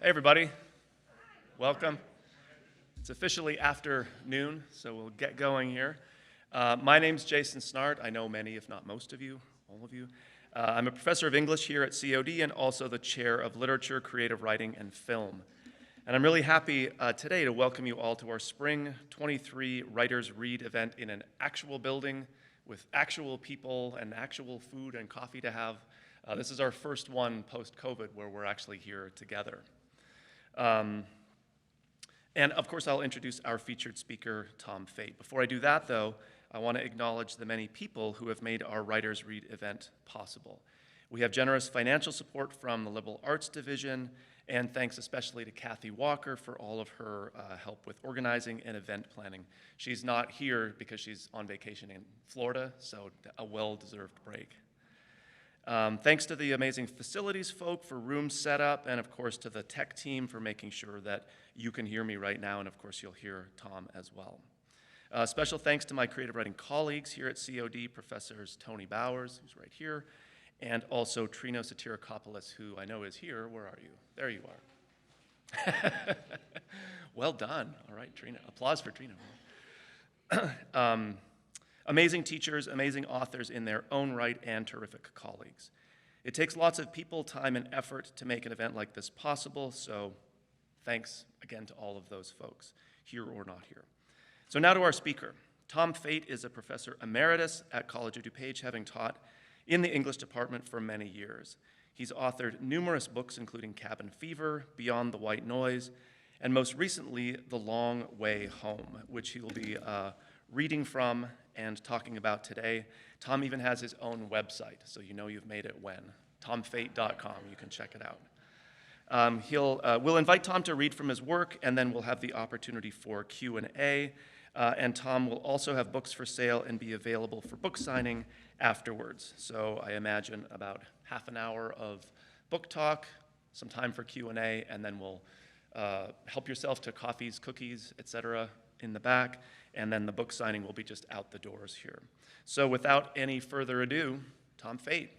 Hey everybody, welcome. It's officially afternoon, so we'll get going here. My name's Jason Snart. I know many, if not most of you, all of you. I'm a professor of English here at COD and also the chair of Literature, Creative Writing, and Film. And I'm really happy today to welcome you all to our Spring 23 Writers Read event in an actual building with actual people and actual food and coffee to have. This is our first one post-COVID where we're actually here together. And of course, I'll introduce our featured speaker, Tom Fate. Before I do that, though, I want to acknowledge the many people who have made our Writers Read event possible. We have generous financial support from the Liberal Arts Division, and thanks especially to Kathy Walker for all of her help with organizing and event planning. She's not here because she's on vacation in Florida, so a well-deserved break. Thanks to the amazing facilities folk for room setup, and of course to the tech team for making sure that you can hear me right now, and of course you'll hear Tom as well. Special thanks to my creative writing colleagues here at COD, Professors Tony Bowers, who's right here, and also Trino Satirakopoulos, who I know is here. Where are you? There you are. Well done. All right, Trino. Applause for Trino. Amazing teachers, amazing authors in their own right, and terrific colleagues. It takes lots of people, time, and effort to make an event like this possible, so thanks again to all of those folks, here or not here. So now to our speaker. Tom Fate is a professor emeritus at College of DuPage, having taught in the English department for many years. He's authored numerous books, including Cabin Fever, Beyond the White Noise, and most recently, The Long Way Home, which he will be reading from and talking about today. Tom even has his own website, so you know you've made it when. TomFate.com, you can check it out. We'll invite Tom to read from his work, and then we'll have the opportunity for Q&A. And Tom will also have books for sale and be available for book signing afterwards. So I imagine about half an hour of book talk, some time for Q&A, and then we'll help yourself to coffees, cookies, etc. in the back, and then the book signing will be just out the doors here. So without any further ado, Tom Fate.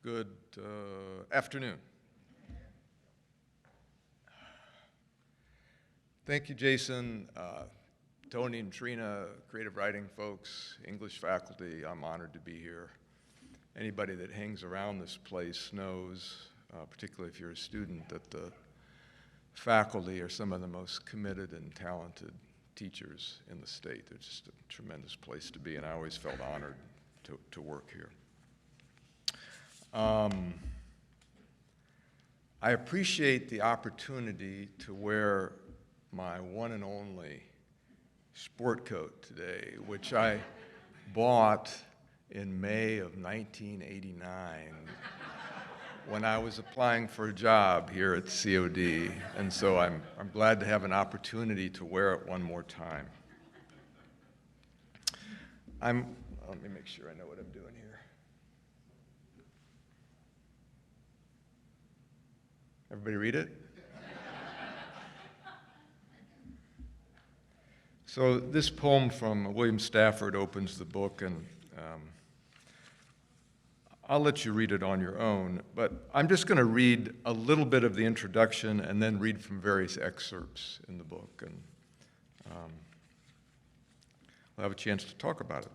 Good afternoon. Thank you, Jason. Tony and Trina, creative writing folks, English faculty, I'm honored to be here. Anybody that hangs around this place knows, particularly if you're a student, that the faculty are some of the most committed and talented teachers in the state. They're just a tremendous place to be, and I always felt honored to work here. I appreciate the opportunity to wear my one and only sport coat today, which I bought in May of 1989 when I was applying for a job here at COD, and so I'm glad to have an opportunity to wear it one more time. Let me make sure I know what I'm doing here. Everybody read it? So this poem from William Stafford opens the book, and I'll let you read it on your own, but I'm just going to read a little bit of the introduction and then read from various excerpts in the book, and we'll have a chance to talk about it.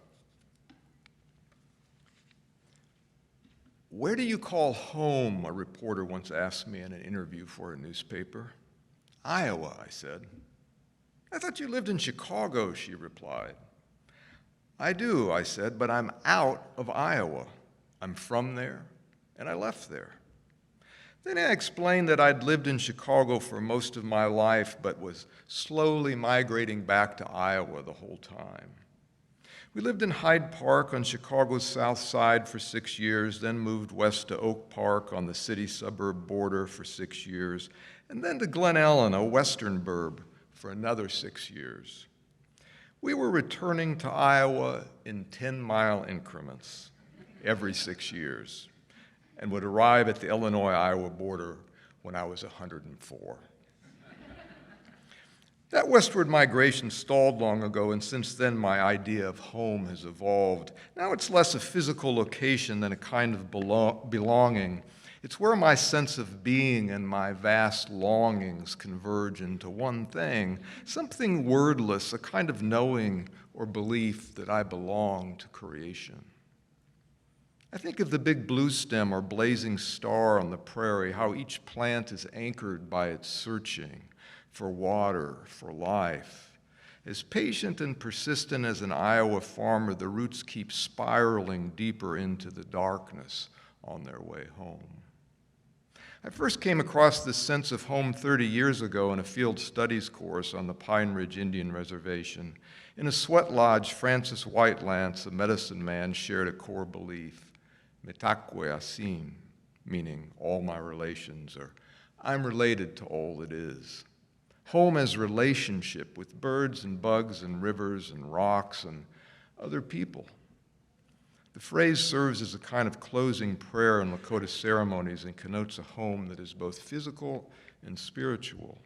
"Where do you call home?" a reporter once asked me in an interview for a newspaper. "Iowa," I said. "I thought you lived in Chicago," she replied. "I do," I said, "but I'm out of Iowa. I'm from there, and I left there." Then I explained that I'd lived in Chicago for most of my life, but was slowly migrating back to Iowa the whole time. We lived in Hyde Park on Chicago's south side for 6 years, then moved west to Oak Park on the city-suburb border for 6 years, and then to Glen Ellen, a western burb, for another 6 years. We were returning to Iowa in 10-mile increments every 6 years, and would arrive at the Illinois-Iowa border when I was 104. That westward migration stalled long ago, and since then my idea of home has evolved. Now it's less a physical location than a kind of belonging. It's where my sense of being and my vast longings converge into one thing, something wordless, a kind of knowing or belief that I belong to creation. I think of the big blue stem or blazing star on the prairie, how each plant is anchored by its searching for water, for life. As patient and persistent as an Iowa farmer, the roots keep spiraling deeper into the darkness on their way home. I first came across this sense of home 30 years ago in a field studies course on the Pine Ridge Indian Reservation. In a sweat lodge, Francis Whitelance, a medicine man, shared a core belief, metakwe asim, meaning all my relations, or I'm related to all that is. Home as relationship with birds and bugs and rivers and rocks and other people. The phrase serves as a kind of closing prayer in Lakota ceremonies and connotes a home that is both physical and spiritual.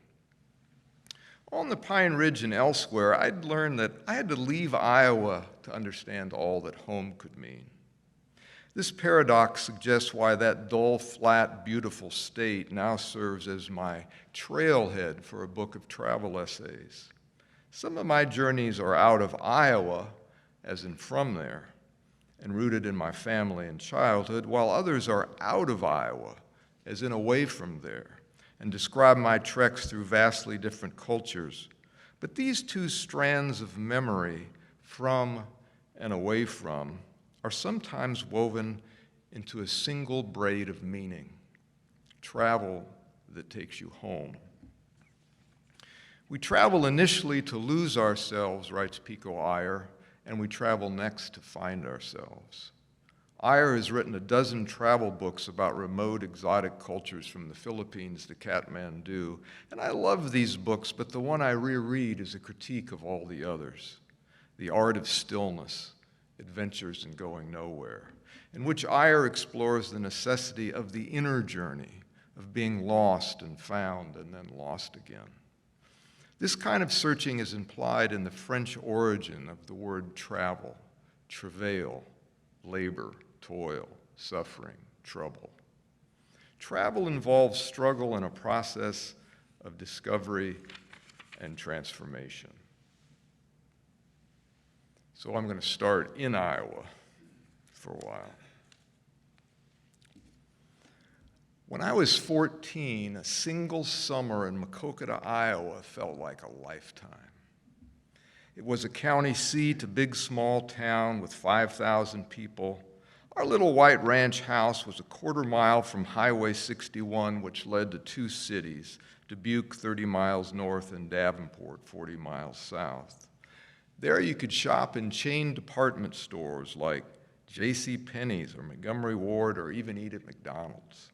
On the Pine Ridge and elsewhere, I'd learned that I had to leave Iowa to understand all that home could mean. This paradox suggests why that dull, flat, beautiful state now serves as my trailhead for a book of travel essays. Some of my journeys are out of Iowa, as in from there, and rooted in my family and childhood, while others are out of Iowa, as in away from there, and describe my treks through vastly different cultures. But these two strands of memory, from and away from, are sometimes woven into a single braid of meaning, travel that takes you home. We travel initially to lose ourselves, writes Pico Iyer, and we travel next to find ourselves. Iyer has written a dozen travel books about remote, exotic cultures from the Philippines to Kathmandu, and I love these books, but the one I reread is a critique of all the others. The Art of Stillness, Adventures in Going Nowhere, in which Iyer explores the necessity of the inner journey, of being lost and found and then lost again. This kind of searching is implied in the French origin of the word travel, travail, labor, toil, suffering, trouble. Travel involves struggle in a process of discovery and transformation. So I'm going to start in Iowa for a while. When I was 14, a single summer in Maquoketa, Iowa felt like a lifetime. It was a county seat, a big small town with 5,000 people. Our little white ranch house was a quarter mile from Highway 61, which led to two cities, Dubuque 30 miles north and Davenport 40 miles south. There you could shop in chain department stores like J.C. Penney's or Montgomery Ward, or even eat at McDonald's.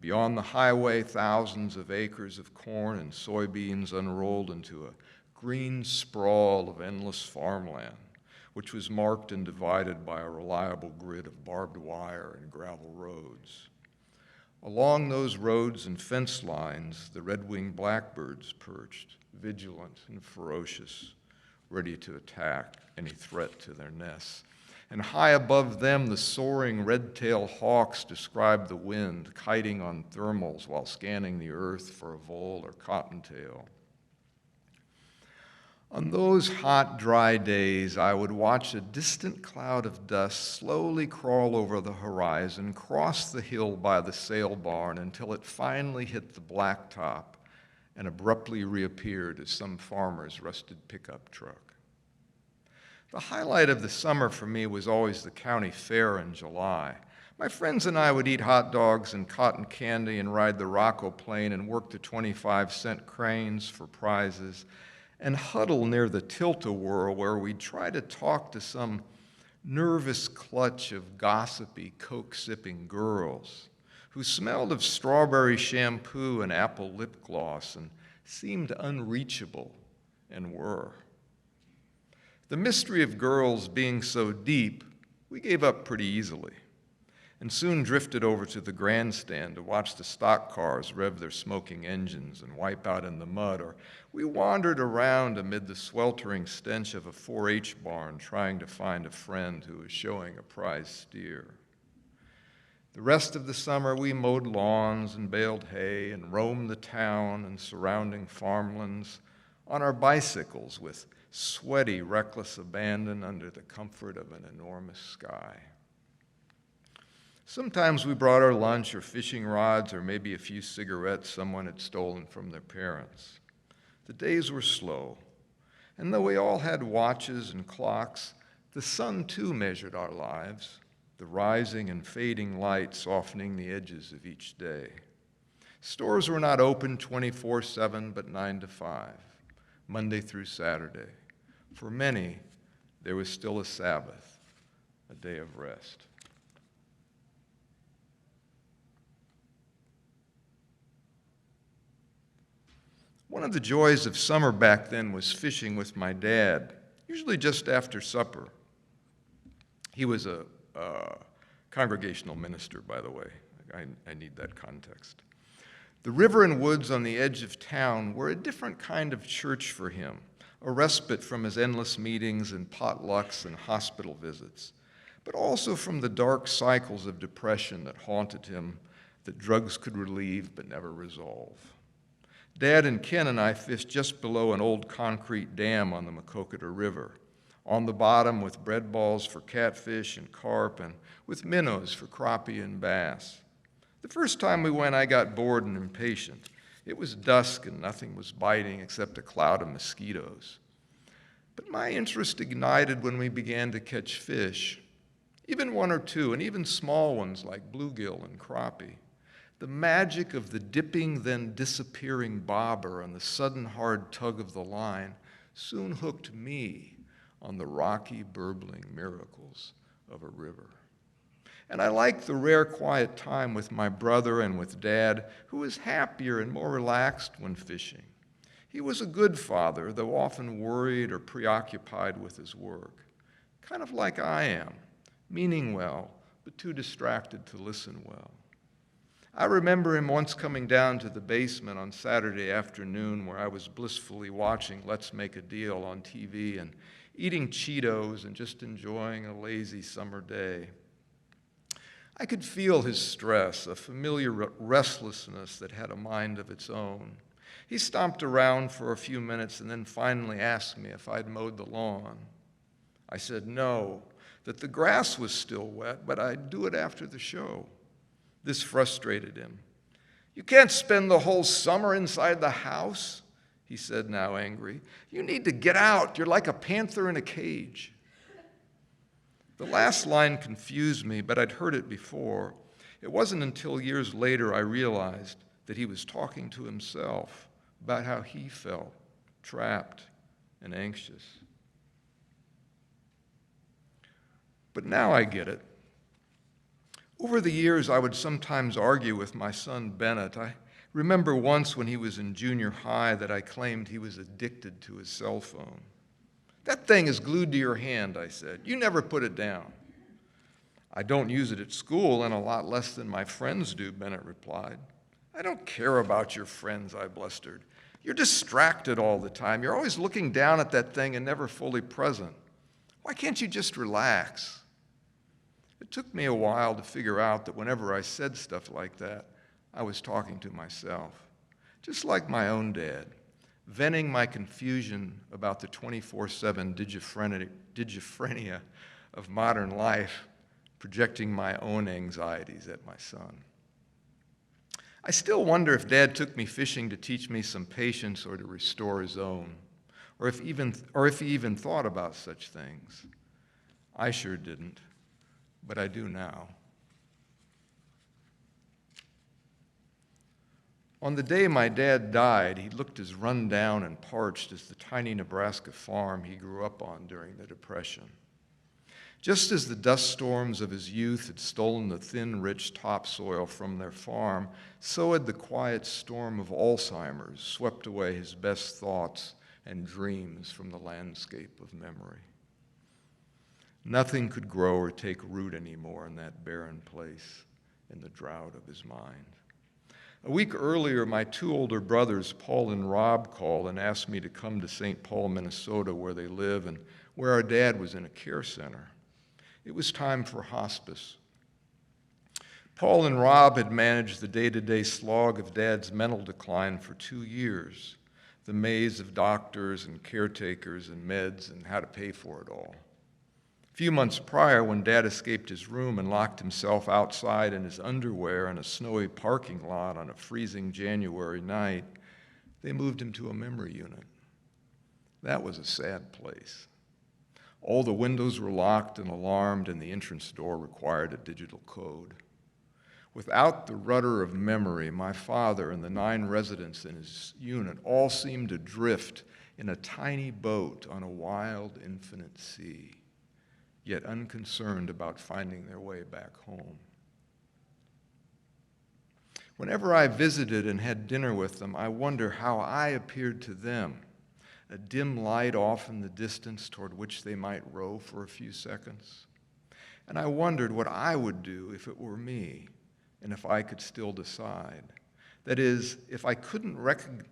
Beyond the highway, thousands of acres of corn and soybeans unrolled into a green sprawl of endless farmland, which was marked and divided by a reliable grid of barbed wire and gravel roads. Along those roads and fence lines, the red-winged blackbirds perched, vigilant and ferocious, ready to attack any threat to their nests. And high above them, the soaring red-tailed hawks described the wind, kiting on thermals while scanning the earth for a vole or cottontail. On those hot, dry days, I would watch a distant cloud of dust slowly crawl over the horizon, cross the hill by the sale barn until it finally hit the blacktop and abruptly reappeared as some farmer's rusted pickup truck. The highlight of the summer for me was always the county fair in July. My friends and I would eat hot dogs and cotton candy and ride the Rocco plane and work the 25-cent cranes for prizes and huddle near the tilt-a-whirl where we'd try to talk to some nervous clutch of gossipy, coke-sipping girls who smelled of strawberry shampoo and apple lip gloss and seemed unreachable, and were. The mystery of girls being so deep, we gave up pretty easily. and soon drifted over to the grandstand to watch the stock cars rev their smoking engines and wipe out in the mud, or we wandered around amid the sweltering stench of a 4-H barn trying to find a friend who was showing a prize steer. The rest of the summer, we mowed lawns and baled hay and roamed the town and surrounding farmlands on our bicycles with sweaty, reckless abandon under the comfort of an enormous sky. Sometimes we brought our lunch or fishing rods or maybe a few cigarettes someone had stolen from their parents. The days were slow, and though we all had watches and clocks, the sun too measured our lives, the rising and fading light softening the edges of each day. Stores were not open 24/7, but 9 to 5, Monday through Saturday. For many, there was still a Sabbath, a day of rest. One of the joys of summer back then was fishing with my dad, usually just after supper. He was a congregational minister, by the way. I need that context. The river and woods on the edge of town were a different kind of church for him, a respite from his endless meetings and potlucks and hospital visits, but also from the dark cycles of depression that haunted him, that drugs could relieve but never resolve. Dad and Ken and I fished just below an old concrete dam on the Maquoketa River, on the bottom with bread balls for catfish and carp and with minnows for crappie and bass. The first time we went, I got bored and impatient. It was dusk and nothing was biting except a cloud of mosquitoes. But my interest ignited when we began to catch fish, even one or two, and even small ones like bluegill and crappie. The magic of the dipping, then disappearing bobber and the sudden hard tug of the line soon hooked me on the rocky, burbling miracles of a river. And I liked the rare quiet time with my brother and with Dad, who was happier and more relaxed when fishing. He was a good father, though often worried or preoccupied with his work, kind of like I am, meaning well, but too distracted to listen well. I remember him once coming down to the basement on Saturday afternoon where I was blissfully watching Let's Make a Deal on TV and eating Cheetos and just enjoying a lazy summer day. I could feel his stress, a familiar restlessness that had a mind of its own. He stomped around for a few minutes and then finally asked me if I'd mowed the lawn. I said no, that the grass was still wet, but I'd do it after the show. This frustrated him. "You can't spend the whole summer inside the house," he said, now angry. "You need to get out. You're like a panther in a cage." The last line confused me, but I'd heard it before. It wasn't until years later I realized that he was talking to himself about how he felt, trapped and anxious. But now I get it. Over the years, I would sometimes argue with my son Bennett. I remember once when he was in junior high that I claimed he was addicted to his cell phone. "That thing is glued to your hand," I said. "You never put it down." "I don't use it at school, and a lot less than my friends do," Bennett replied. "I don't care about your friends," I blustered. "You're distracted all the time. You're always looking down at that thing and never fully present. Why can't you just relax?" It took me a while to figure out that whenever I said stuff like that, I was talking to myself, just like my own dad, venting my confusion about the 24/7 digiphrenia of modern life, projecting my own anxieties at my son. I still wonder if Dad took me fishing to teach me some patience or to restore his own, or if he even thought about such things. I sure didn't, but I do now. On the day my dad died, he looked as run down and parched as the tiny Nebraska farm he grew up on during the Depression. Just as the dust storms of his youth had stolen the thin, rich topsoil from their farm, so had the quiet storm of Alzheimer's swept away his best thoughts and dreams from the landscape of memory. Nothing could grow or take root anymore in that barren place in the drought of his mind. A week earlier, my two older brothers, Paul and Rob, called and asked me to come to St. Paul, Minnesota, where they live and where our dad was in a care center. It was time for hospice. Paul and Rob had managed the day-to-day slog of Dad's mental decline for 2 years, the maze of doctors and caretakers and meds and how to pay for it all. A few months prior, when Dad escaped his room and locked himself outside in his underwear in a snowy parking lot on a freezing January night, they moved him to a memory unit. That was a sad place. All the windows were locked and alarmed, and the entrance door required a digital code. Without the rudder of memory, my father and the 9 residents in his unit all seemed adrift in a tiny boat on a wild, infinite sea, yet unconcerned about finding their way back home. Whenever I visited and had dinner with them, I wonder how I appeared to them, a dim light off in the distance toward which they might row for a few seconds. And I wondered what I would do if it were me, and if I could still decide. That is, if I couldn't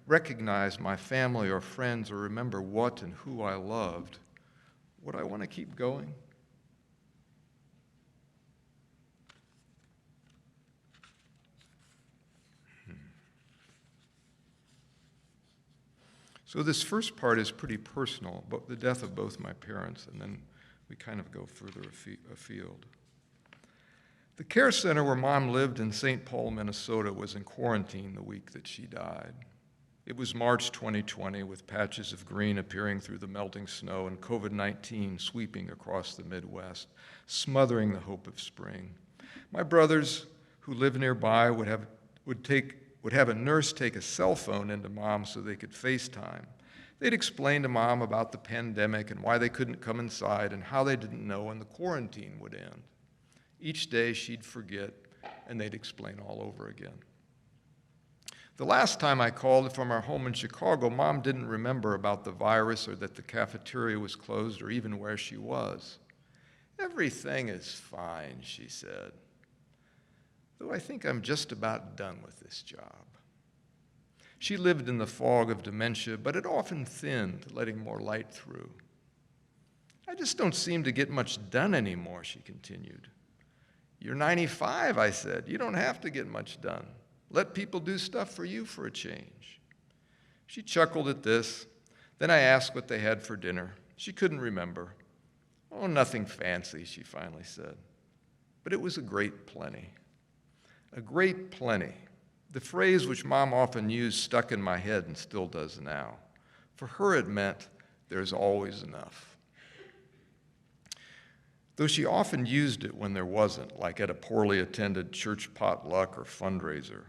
recognize my family or friends or remember what and who I loved, would I want to keep going? So this first part is pretty personal, but the death of both my parents, and then we kind of go further afield. The care center where Mom lived in St. Paul, Minnesota, was in quarantine the week that she died. It was March 2020, with patches of green appearing through the melting snow and COVID-19 sweeping across the Midwest, smothering the hope of spring. My brothers, who live nearby, would have a nurse take a cell phone into Mom so they could FaceTime. They'd explain to Mom about the pandemic and why they couldn't come inside and how they didn't know when the quarantine would end. Each day she'd forget, and they'd explain all over again. The last time I called from our home in Chicago, Mom didn't remember about the virus or that the cafeteria was closed or even where she was. "Everything is fine," she said, "though I think I'm just about done with this job." She lived in the fog of dementia, but it often thinned, letting more light through. "I just don't seem to get much done anymore," she continued. "You're 95, I said. You don't have to get much done. Let people do stuff for you for a change." She chuckled at this. Then I asked what they had for dinner. She couldn't remember. "Oh, nothing fancy," she finally said. But it was a great plenty. A great plenty. The phrase which Mom often used stuck in my head and still does now. For her it meant there's always enough. Though she often used it when there wasn't, like at a poorly attended church potluck or fundraiser.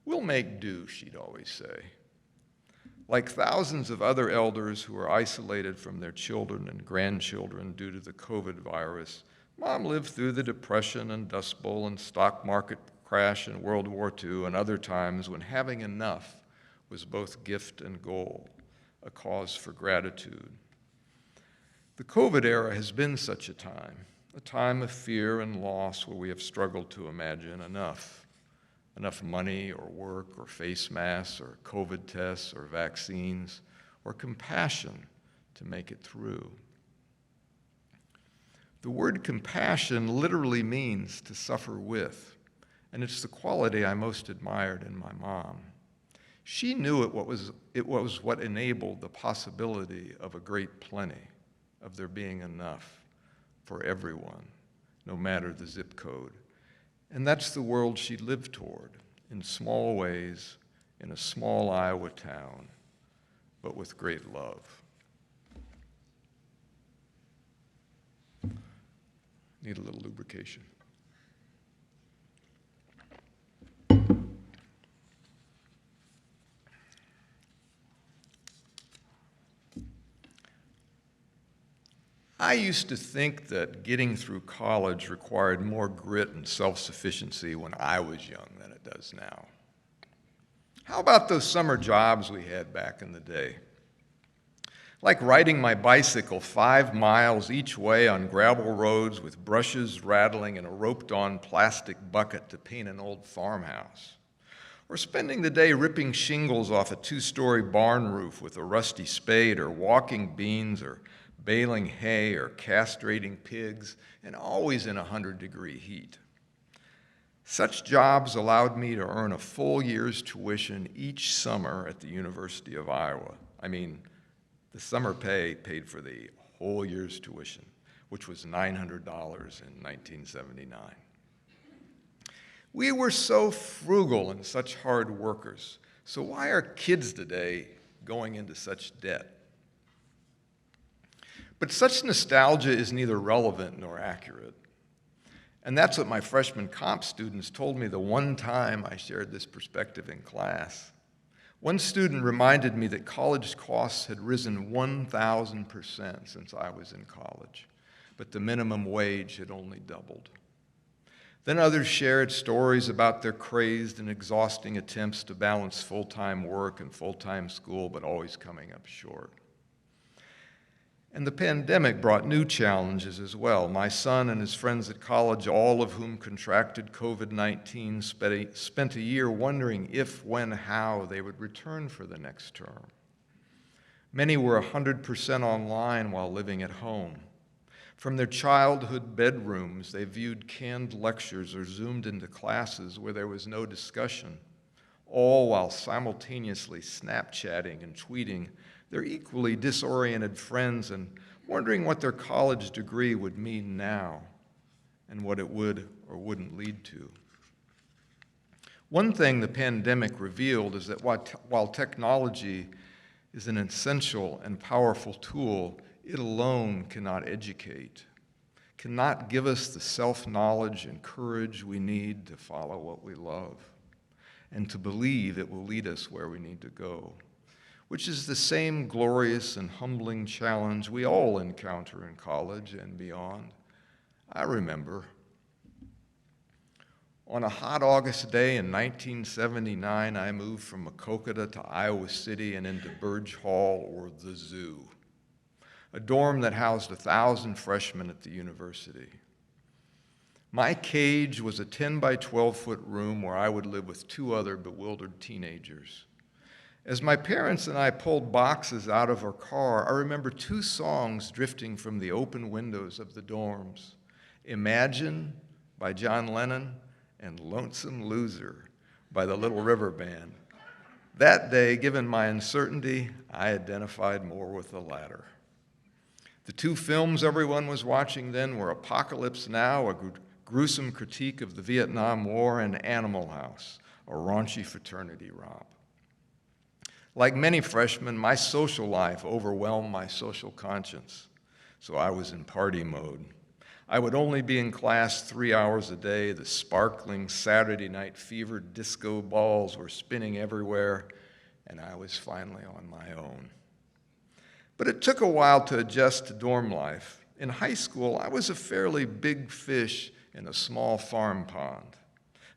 "We'll make do," she'd always say. Like thousands of other elders who are isolated from their children and grandchildren due to the COVID virus, Mom lived through the Depression and Dust Bowl and stock market crash in World War II and other times when having enough was both gift and goal, a cause for gratitude. The COVID era has been such a time of fear and loss where we have struggled to imagine enough money or work or face masks or COVID tests or vaccines or compassion to make it through. The word compassion literally means to suffer with, and it's the quality I most admired in my mom. She knew it was what enabled the possibility of a great plenty, of there being enough for everyone, no matter the zip code. And that's the world she lived toward, in small ways, in a small Iowa town, but with great love. Need a little lubrication. I used to think that getting through college required more grit and self-sufficiency when I was young than it does now. How about those summer jobs we had back in the day? Like riding my bicycle 5 miles each way on gravel roads with brushes rattling in a roped-on plastic bucket to paint an old farmhouse. Or spending the day ripping shingles off a 2-story barn roof with a rusty spade, or walking beans, or baling hay, or castrating pigs, and always in 100-degree heat. Such jobs allowed me to earn a full year's tuition each summer at the University of Iowa. I mean, the summer pay paid for the whole year's tuition, which was $900 in 1979. We were so frugal and such hard workers. So why are kids today going into such debt? But such nostalgia is neither relevant nor accurate. And that's what my freshman comp students told me the one time I shared this perspective in class. One student reminded me that college costs had risen 1,000% since I was in college, but the minimum wage had only doubled. Then others shared stories about their crazed and exhausting attempts to balance full-time work and full-time school, but always coming up short. And the pandemic brought new challenges as well. My son and his friends at college, all of whom contracted COVID-19, spent a year wondering if, when, how they would return for the next term. Many were 100% online while living at home. From their childhood bedrooms, they viewed canned lectures or Zoomed into classes where there was no discussion, all while simultaneously Snapchatting and tweeting their equally disoriented friends and wondering what their college degree would mean now and what it would or wouldn't lead to. One thing the pandemic revealed is that while technology is an essential and powerful tool, it alone cannot educate, cannot give us the self-knowledge and courage we need to follow what we love and to believe it will lead us where we need to go, which is the same glorious and humbling challenge we all encounter in college and beyond. I remember on a hot August day in 1979, I moved from Maquoketa to Iowa City and into Burge Hall, or the zoo, a dorm that housed 1,000 freshmen at the university. My cage was a 10 by 12-foot room where I would live with 2 other bewildered teenagers. As my parents and I pulled boxes out of our car, I remember 2 songs drifting from the open windows of the dorms: Imagine by John Lennon and Lonesome Loser by the Little River Band. That day, given my uncertainty, I identified more with the latter. The 2 films everyone was watching then were Apocalypse Now, a gruesome critique of the Vietnam War, and Animal House, a raunchy fraternity romp. Like many freshmen, my social life overwhelmed my social conscience, so I was in party mode. I would only be in class 3 hours a day. The sparkling Saturday night fever disco balls were spinning everywhere, and I was finally on my own. But it took a while to adjust to dorm life. In high school, I was a fairly big fish in a small farm pond.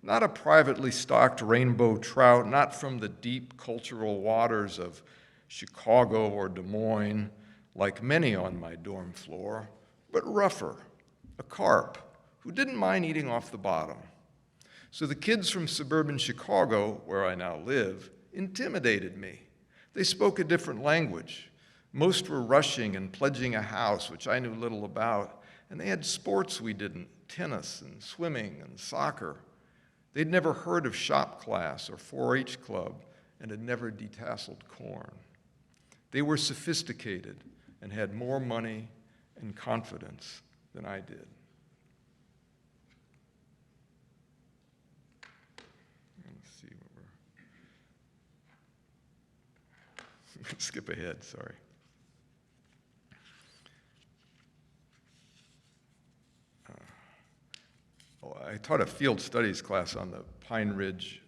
Not a privately stocked rainbow trout, not from the deep cultural waters of Chicago or Des Moines, like many on my dorm floor, but rougher, a carp who didn't mind eating off the bottom. So the kids from suburban Chicago, where I now live, intimidated me. They spoke a different language. Most were rushing and pledging a house, which I knew little about, and they had sports we didn't: tennis and swimming and soccer. They'd never heard of shop class or 4-H club and had never detasseled corn. They were sophisticated and had more money and confidence than I did. Let's see what we're... Skip ahead, sorry. I taught a field studies class on the Pine Ridge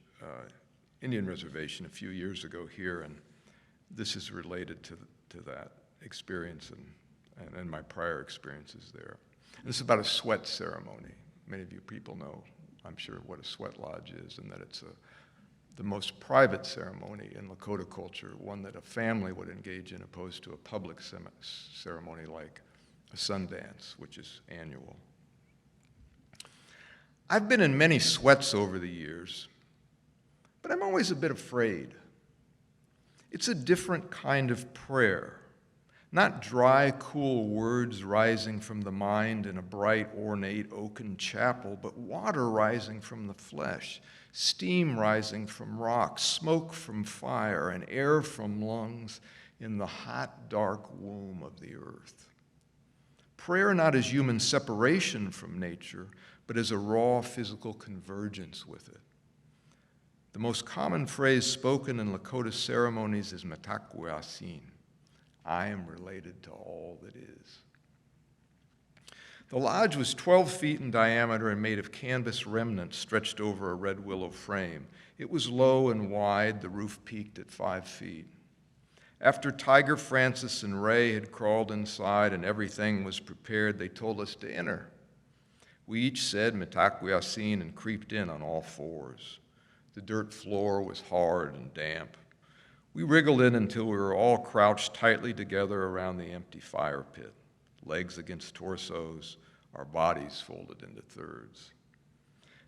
Indian Reservation a few years ago here, and this is related to that experience and my prior experiences there. And this is about a sweat ceremony. Many of you people know, I'm sure, what a sweat lodge is, and that it's the most private ceremony in Lakota culture, one that a family would engage in opposed to a public ceremony like a Sundance, which is annual. I've been in many sweats over the years, but I'm always a bit afraid. It's a different kind of prayer, not dry, cool words rising from the mind in a bright, ornate oaken chapel, but water rising from the flesh, steam rising from rocks, smoke from fire, and air from lungs in the hot, dark womb of the earth. Prayer not as human separation from nature, but as a raw physical convergence with it. The most common phrase spoken in Lakota ceremonies is "Metakuasin." I am related to all that is. The lodge was 12 feet in diameter and made of canvas remnants stretched over a red willow frame. It was low and wide, the roof peaked at 5 feet. After Tiger, Francis, and Ray had crawled inside and everything was prepared, they told us to enter. We each said "Metakuasin" and creeped in on all fours. The dirt floor was hard and damp. We wriggled in until we were all crouched tightly together around the empty fire pit, legs against torsos, our bodies folded into thirds.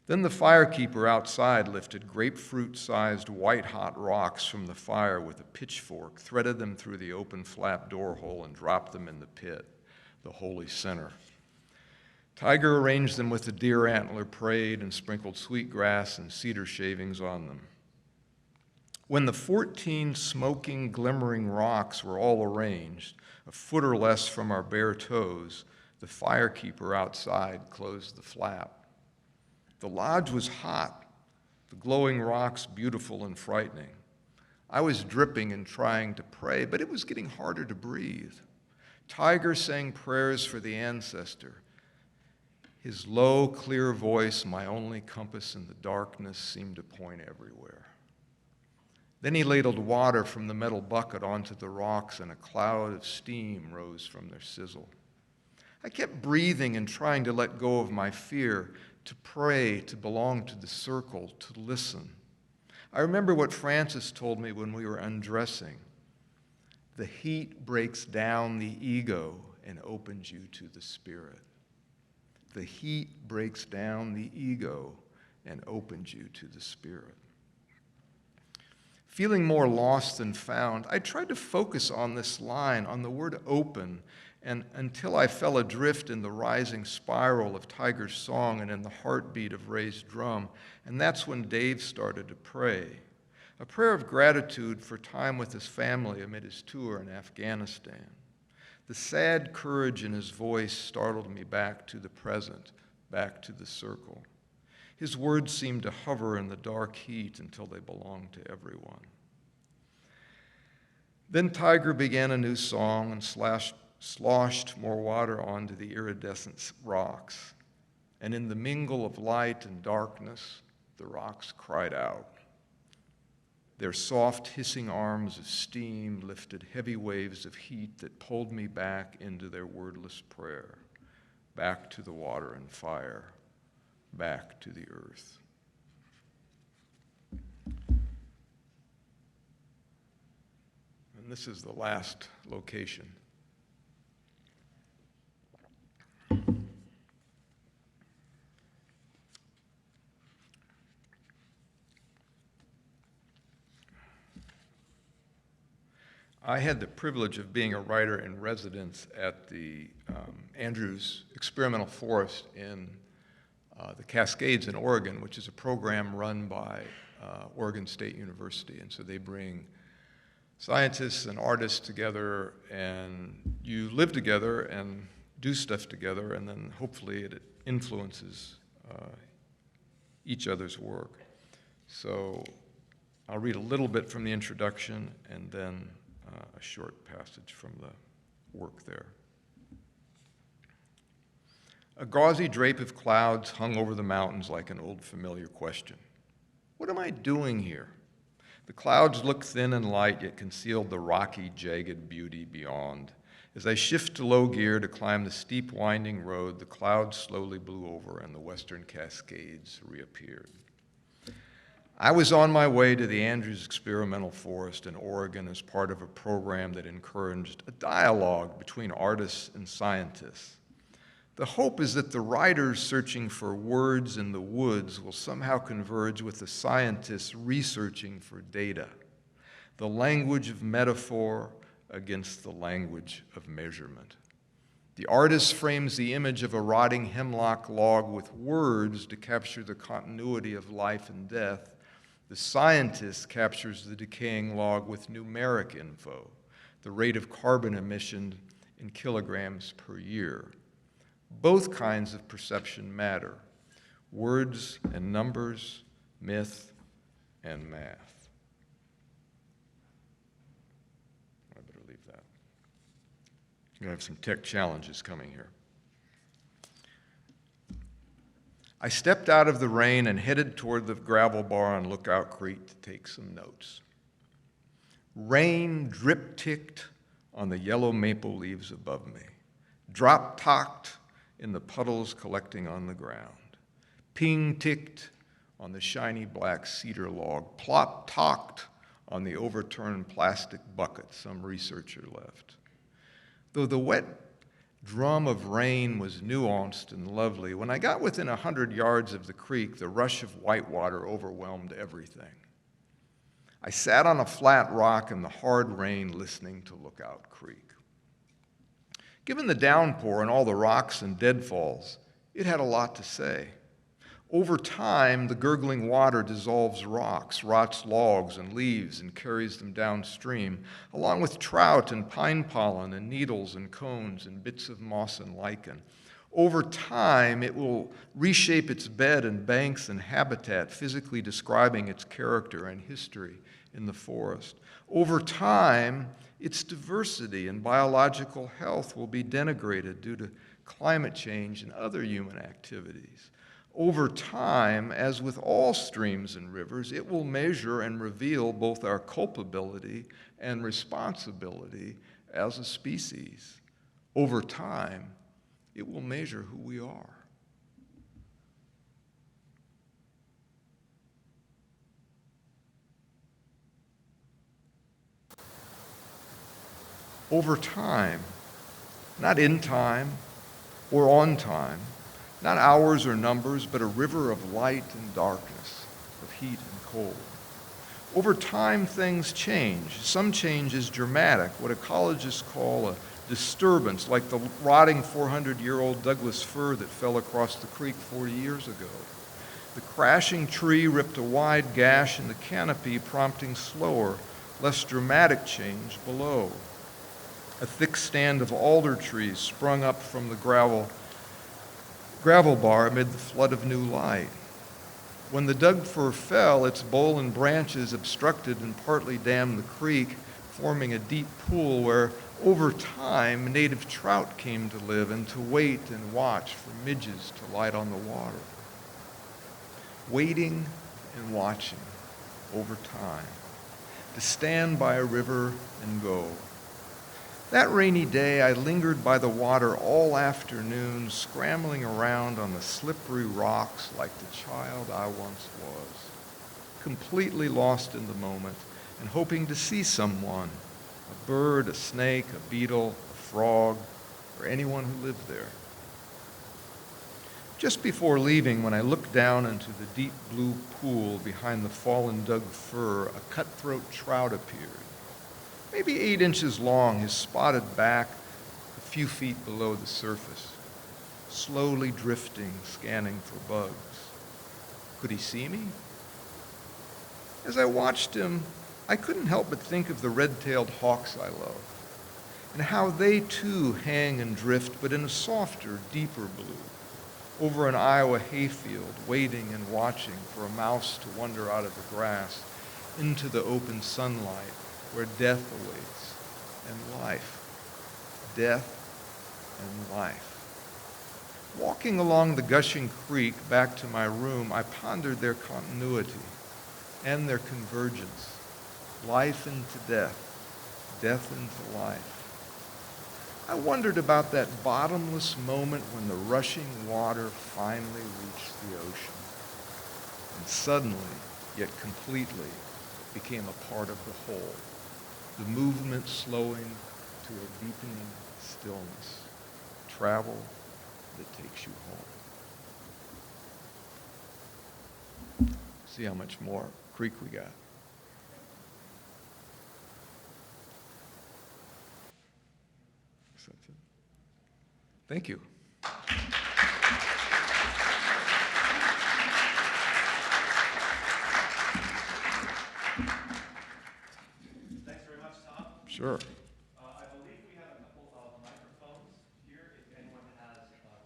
Then the firekeeper outside lifted grapefruit-sized white-hot rocks from the fire with a pitchfork, threaded them through the open flap door hole, and dropped them in the pit, the holy center. Tiger arranged them with a deer antler, prayed, and sprinkled sweetgrass and cedar shavings on them. When the 14 smoking, glimmering rocks were all arranged, a foot or less from our bare toes, the firekeeper outside closed the flap. The lodge was hot, the glowing rocks beautiful and frightening. I was dripping and trying to pray, but it was getting harder to breathe. Tiger sang prayers for the ancestor. His low, clear voice, my only compass in the darkness, seemed to point everywhere. Then he ladled water from the metal bucket onto the rocks, and a cloud of steam rose from their sizzle. I kept breathing and trying to let go of my fear, to pray, to belong to the circle, to listen. I remember what Francis told me when we were undressing. The heat breaks down the ego and opens you to the spirit. The heat breaks down the ego and opens you to the spirit. Feeling more lost than found, I tried to focus on this line, on the word open, and until I fell adrift in the rising spiral of Tiger's song and in the heartbeat of Ray's drum, and that's when Dave started to pray. A prayer of gratitude for time with his family amid his tour in Afghanistan. The sad courage in his voice startled me back to the present, back to the circle. His words seemed to hover in the dark heat until they belonged to everyone. Then Tiger began a new song and sloshed more water onto the iridescent rocks. And in the mingle of light and darkness, the rocks cried out. Their soft, hissing arms of steam lifted heavy waves of heat that pulled me back into their wordless prayer, back to the water and fire, back to the earth. And this is the last location. I had the privilege of being a writer in residence at the Andrews Experimental Forest in the Cascades in Oregon, which is a program run by Oregon State University. And so they bring scientists and artists together, and you live together and do stuff together, and then hopefully it influences each other's work. So I'll read a little bit from the introduction and then a short passage from the work there. A gauzy drape of clouds hung over the mountains like an old familiar question. What am I doing here? The clouds looked thin and light, yet concealed the rocky, jagged beauty beyond. As I shift to low gear to climb the steep, winding road, the clouds slowly blew over and the western Cascades reappeared. I was on my way to the Andrews Experimental Forest in Oregon as part of a program that encouraged a dialogue between artists and scientists. The hope is that the writers searching for words in the woods will somehow converge with the scientists researching for data, the language of metaphor against the language of measurement. The artist frames the image of a rotting hemlock log with words to capture the continuity of life and death. The scientist captures the decaying log with numeric info, the rate of carbon emission in kilograms per year. Both kinds of perception matter: words and numbers, myth and math. I better leave that. I'm going to have some tech challenges coming here. I stepped out of the rain and headed toward the gravel bar on Lookout Creek to take some notes. Rain drip-ticked on the yellow maple leaves above me, drop-tocked in the puddles collecting on the ground, ping-ticked on the shiny black cedar log, plop-tocked on the overturned plastic bucket some researcher left. Though the wet drum of rain was nuanced and lovely, when I got within 100 yards of the creek, the rush of whitewater overwhelmed everything. I sat on a flat rock in the hard rain listening to Lookout Creek. Given the downpour and all the rocks and deadfalls, it had a lot to say. Over time, the gurgling water dissolves rocks, rots logs and leaves, and carries them downstream, along with trout and pine pollen and needles and cones and bits of moss and lichen. Over time, it will reshape its bed and banks and habitat, physically describing its character and history in the forest. Over time, its diversity and biological health will be denigrated due to climate change and other human activities. Over time, as with all streams and rivers, it will measure and reveal both our culpability and responsibility as a species. Over time, it will measure who we are. Over time, not in time or on time, not hours or numbers, but a river of light and darkness, of heat and cold. Over time, things change. Some change is dramatic, what ecologists call a disturbance, like the rotting 400-year-old Douglas fir that fell across the creek 40 years ago. The crashing tree ripped a wide gash in the canopy, prompting slower, less dramatic change below. A thick stand of alder trees sprung up from the gravel bar amid the flood of new light. When the Doug fir fell, its bole and branches obstructed and partly dammed the creek, forming a deep pool where, over time, native trout came to live and to wait and watch for midges to light on the water. Waiting and watching over time, to stand by a river and go. That rainy day, I lingered by the water all afternoon, scrambling around on the slippery rocks like the child I once was, completely lost in the moment and hoping to see someone, a bird, a snake, a beetle, a frog, or anyone who lived there. Just before leaving, when I looked down into the deep blue pool behind the fallen Doug fir, a cutthroat trout appeared. Maybe 8 inches long, his spotted back a few feet below the surface, slowly drifting, scanning for bugs. Could he see me? As I watched him, I couldn't help but think of the red-tailed hawks I love, and how they too hang and drift, but in a softer, deeper blue, over an Iowa hayfield, waiting and watching for a mouse to wander out of the grass into the open sunlight, where death awaits, and life, death and life. Walking along the gushing creek back to my room, I pondered their continuity and their convergence, life into death, death into life. I wondered about that bottomless moment when the rushing water finally reached the ocean. And suddenly, yet completely became a part of the whole, the movement slowing to a deepening stillness, travel that takes you home. See how much more creek we got. So that's it. Thank you. Thanks very much, Tom. Sure. I believe we have a couple of microphones here. If anyone has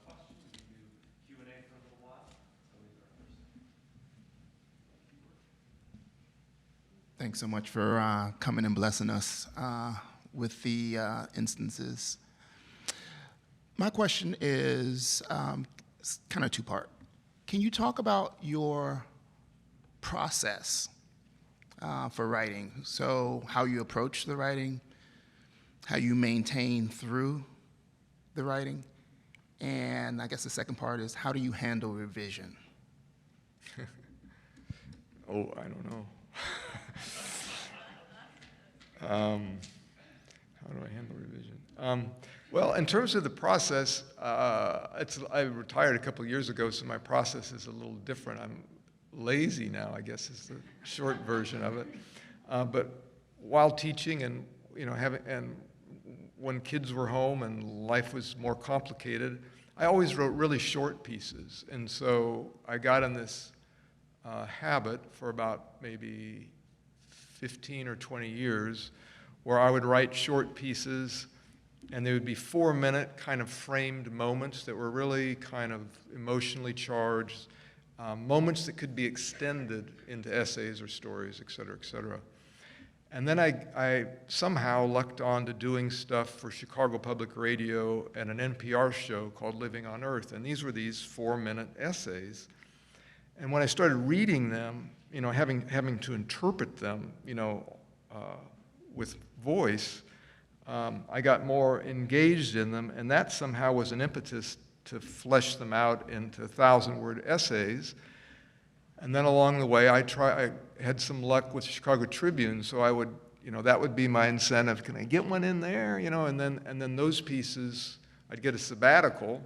questions, we can do Q&A for a little while. Thanks so much for coming and blessing us with the instances. My question is kind of two-part. Can you talk about your process for writing? So how you approach the writing, how you maintain through the writing, and I guess the second part is how do you handle revision? Oh, I don't know. How do I handle revision? Well, in terms of the process, I retired a couple of years ago, so my process is a little different. I'm lazy now, I guess is the short version of it. But while teaching and when kids were home and life was more complicated, I always wrote really short pieces. And so I got in this habit for about maybe 15 or 20 years where I would write short pieces and they would be 4-minute kind of framed moments that were really kind of emotionally charged, moments that could be extended into essays or stories, et cetera, et cetera. And then I somehow lucked on to doing stuff for Chicago Public Radio and an NPR show called Living on Earth. And these were these 4-minute essays. And when I started reading them, having to interpret them, with voice, I got more engaged in them, and that somehow was an impetus to flesh them out into 1,000-word essays. And then along the way, I had some luck with Chicago Tribune, so I would, that would be my incentive. Can I get one in there? And then those pieces, I'd get a sabbatical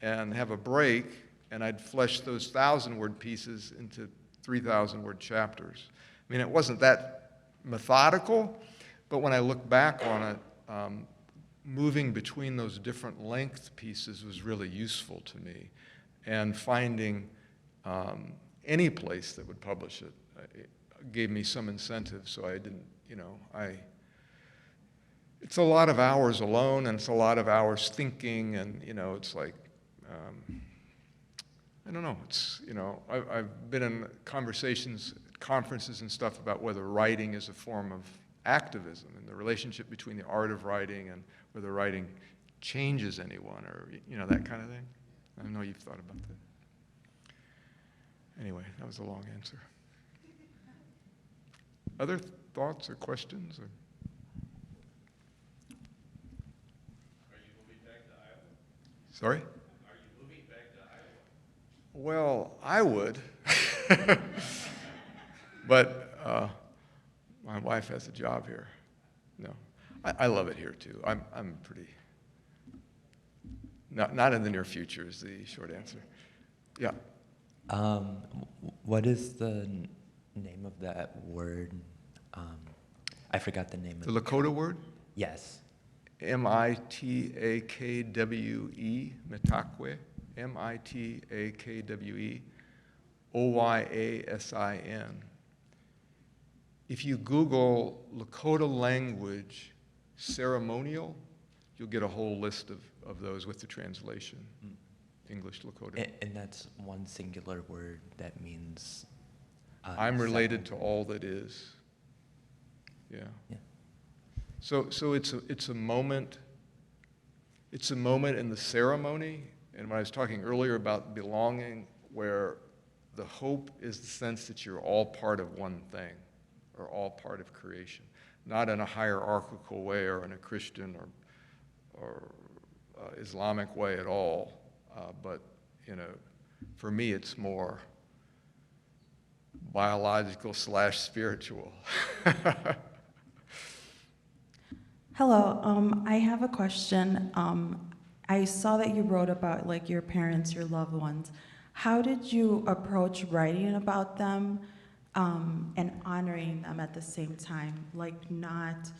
and have a break, and I'd flesh those 1,000-word pieces into 3,000-word chapters. I mean, it wasn't that methodical, but when I look back on it, moving between those different length pieces was really useful to me. And finding any place that would publish it gave me some incentive, so I didn't, it's a lot of hours alone, and it's a lot of hours thinking, and, it's like, I don't know, it's, I've been in conversations, conferences and stuff about whether writing is a form of activism and the relationship between the art of writing and whether writing changes anyone or, that kind of thing. I know you've thought about that. Anyway, that was a long answer. Other thoughts or questions? Are you moving back to Iowa? Sorry? Are you moving back to Iowa? Well, I would. But my wife has a job here. No, I love it here too. I'm pretty, not in the near future is the short answer. Yeah. What is the name of that word? I forgot the name of The Lakota word? Yes. Mitakwe, Mitakwe, Mitakwe, Oyashin. If you Google Lakota language ceremonial, you'll get a whole list of those with the translation. English Lakota. And that's one singular word that means... I'm related to all that is. Yeah. So it's a moment. It's a moment in the ceremony, and when I was talking earlier about belonging, where the hope is the sense that you're all part of one thing, or all part of creation, not in a hierarchical way or in a Christian or Islamic way at all, but for me it's more biological/spiritual. Hello, I have a question. I saw that you wrote about like your parents, your loved ones. How did you approach writing about them and honoring them at the same time? Like not,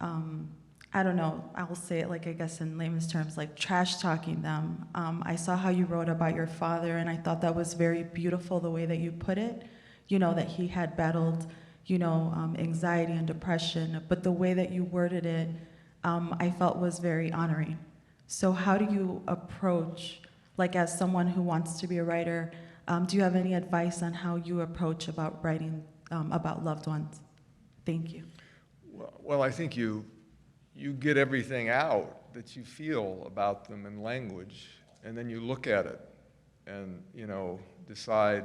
I don't know, I will say it like I guess in layman's terms, like trash talking them. I saw how you wrote about your father, and I thought that was very beautiful the way that you put it. You know, that he had battled, you know, anxiety and depression, but the way that you worded it, I felt was very honoring. So how do you approach, like as someone who wants to be a writer, do you have any advice on how you approach about writing about loved ones? Thank you. Well, I think you get everything out that you feel about them in language, and then you look at it and, you know, decide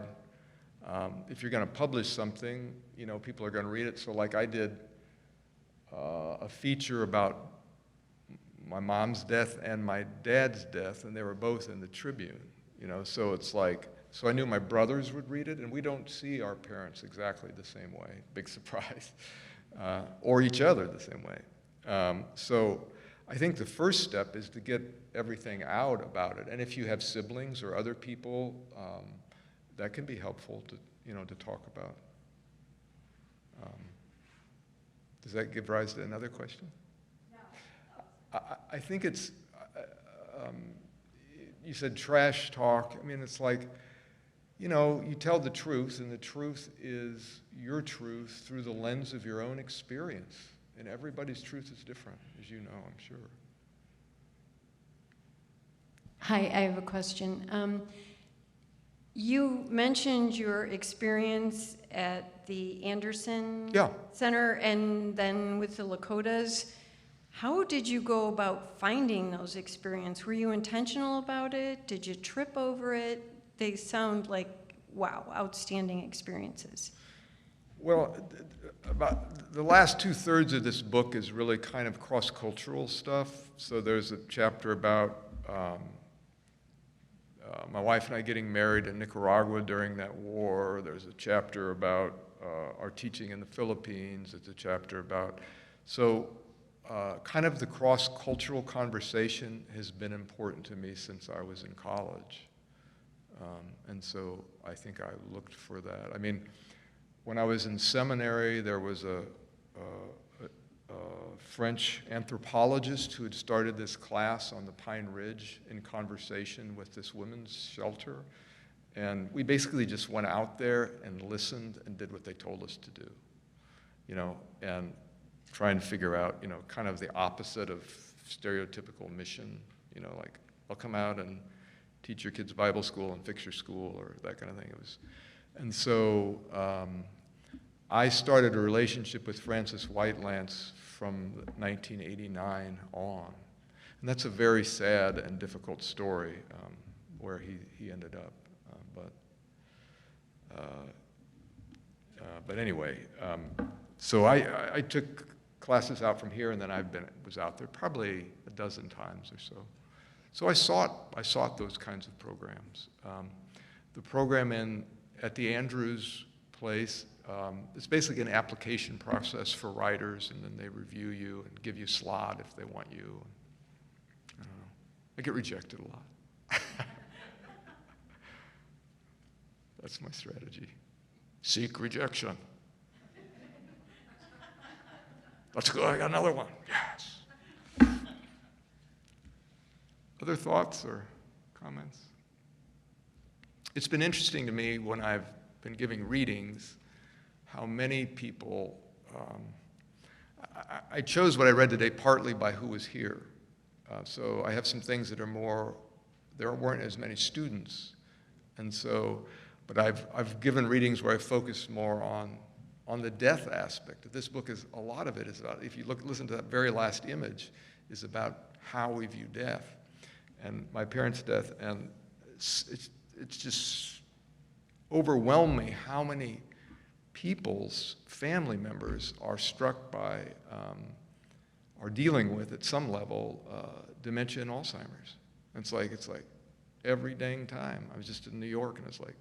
if you're going to publish something, you know, people are going to read it. So like I did a feature about my mom's death and my dad's death, and they were both in the Tribune, you know, so it's like, so I knew my brothers would read it, and we don't see our parents exactly the same way, big surprise, or each other the same way. So I think the first step is to get everything out about it, and if you have siblings or other people, that can be helpful to, you know, to talk about. Does that give rise to another question? I think it's, you said trash talk. I mean, it's like, you know, you tell the truth, and the truth is your truth through the lens of your own experience. And everybody's truth is different, as you know, I'm sure. Hi, I have a question. You mentioned your experience at the Anderson Center and then with the Lakotas. How did you go about finding those experiences? Were you intentional about it? Did you trip over it? They sound like, wow, outstanding experiences. Well, about the last 2/3 of this book is really kind of cross-cultural stuff. So there's a chapter about my wife and I getting married in Nicaragua during that war. There's a chapter about our teaching in the Philippines. There's a chapter about, so kind of the cross-cultural conversation has been important to me since I was in college. And so I think I looked for that. I mean, when I was in seminary, there was a French anthropologist who had started this class on the Pine Ridge in conversation with this women's shelter. And we basically just went out there and listened and did what they told us to do, you know, and try and figure out, you know, kind of the opposite of stereotypical mission, you know, like, I'll come out and teach your kids Bible school and fix your school or that kind of thing. It was, and so I started a relationship with Francis Whitelance from 1989 on. And that's a very sad and difficult story where he ended up. But anyway, so I took classes out from here, and then was out there probably a dozen times or so. So I sought those kinds of programs. The program at the Andrews place, it's basically an application process for writers, and then they review you and give you a slot if they want you. I don't know. I get rejected a lot. That's my strategy. Seek rejection. Let's go, I got another one. Yes. Other thoughts or comments? It's been interesting to me when I've been giving readings, how many people, I chose what I read today partly by who was here. So I have some things that are more, there weren't as many students. And so, but I've given readings where I focused more on the death aspect. This book is, a lot of it is about, if you listen to that very last image, is about how we view death. And my parents' death, and it's just overwhelmed me how many people's family members are struck by, are dealing with at some level, dementia and Alzheimer's. And it's like every dang time. I was just in New York, and it's like,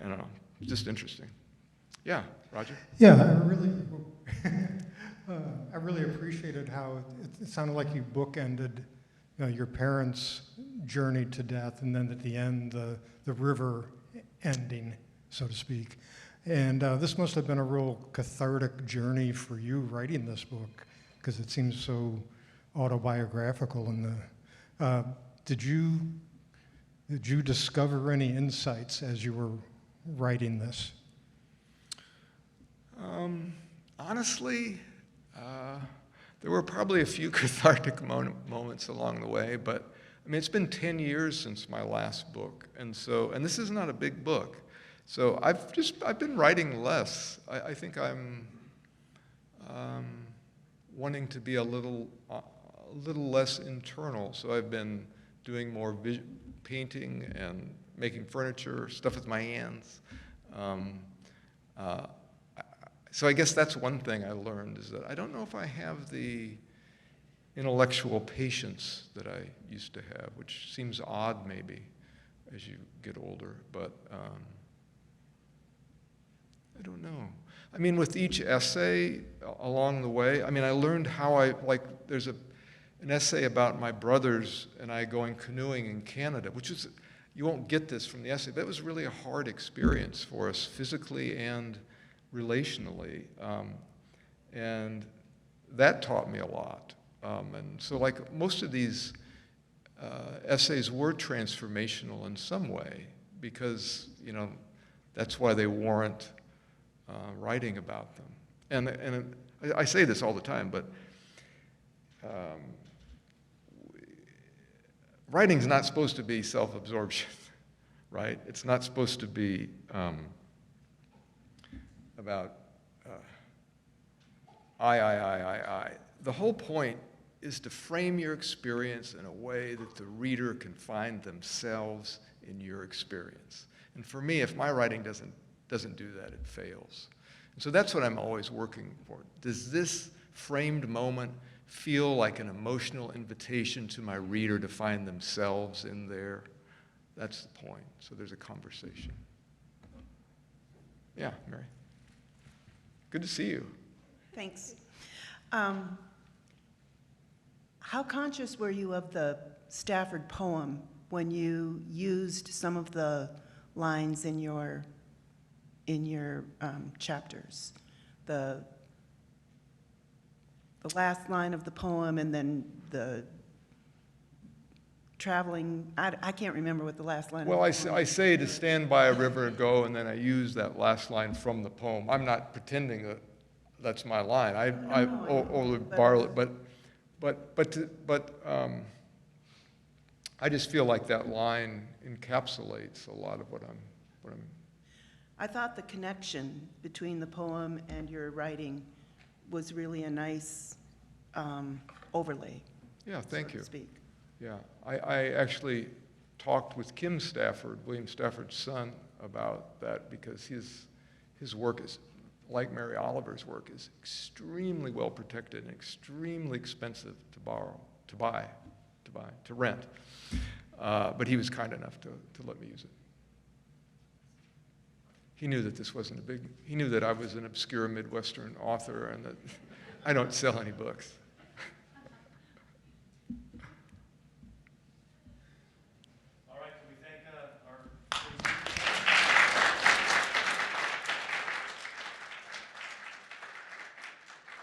I don't know, it's just interesting. Yeah, Roger? Yeah, I really appreciated how it sounded like you bookended your parents' journey to death, and then at the end, the river ending, so to speak. And this must have been a real cathartic journey for you writing this book, because it seems so autobiographical. Did you discover any insights as you were writing this? Honestly, there were probably a few cathartic moments along the way, but I mean, it's been 10 years since my last book, and this is not a big book, so I've been writing less. I think I'm wanting to be a little less internal, so I've been doing more painting and making furniture, stuff with my hands. So I guess that's one thing I learned, is that I don't know if I have the intellectual patience that I used to have, which seems odd maybe as you get older, but I don't know. I mean, with each essay along the way, I mean, I learned how there's an essay about my brothers and I going canoeing in Canada, which is, you won't get this from the essay, but it was really a hard experience for us physically and relationally, and that taught me a lot. And so, like, most of these essays were transformational in some way, because that's why they warrant writing about them. And I say this all the time, but writing's not supposed to be self-absorption, right? It's not supposed to be about I. The whole point is to frame your experience in a way that the reader can find themselves in your experience. And for me, if my writing doesn't do that, it fails. And so that's what I'm always working for. Does this framed moment feel like an emotional invitation to my reader to find themselves in there? That's the point. So there's a conversation. Yeah, Mary. Good to see you. Thanks. How conscious were you of the Stafford poem when you used some of the lines in your chapters? The last line of the poem, and then the traveling. I can't remember what the last line. Well, I say to stand by a river and go, and then I use that last line from the poem. I'm not pretending that that's my line. I borrow it, but I just feel like that line encapsulates a lot of what I'm. I thought the connection between the poem and your writing was really a nice overlay. Yeah, thank you. So to speak. Yeah, I actually talked with Kim Stafford, William Stafford's son, about that, because his work is, like Mary Oliver's work, is extremely well protected and extremely expensive to rent. But he was kind enough to let me use it. He knew that this wasn't he knew that I was an obscure Midwestern author and that I don't sell any books.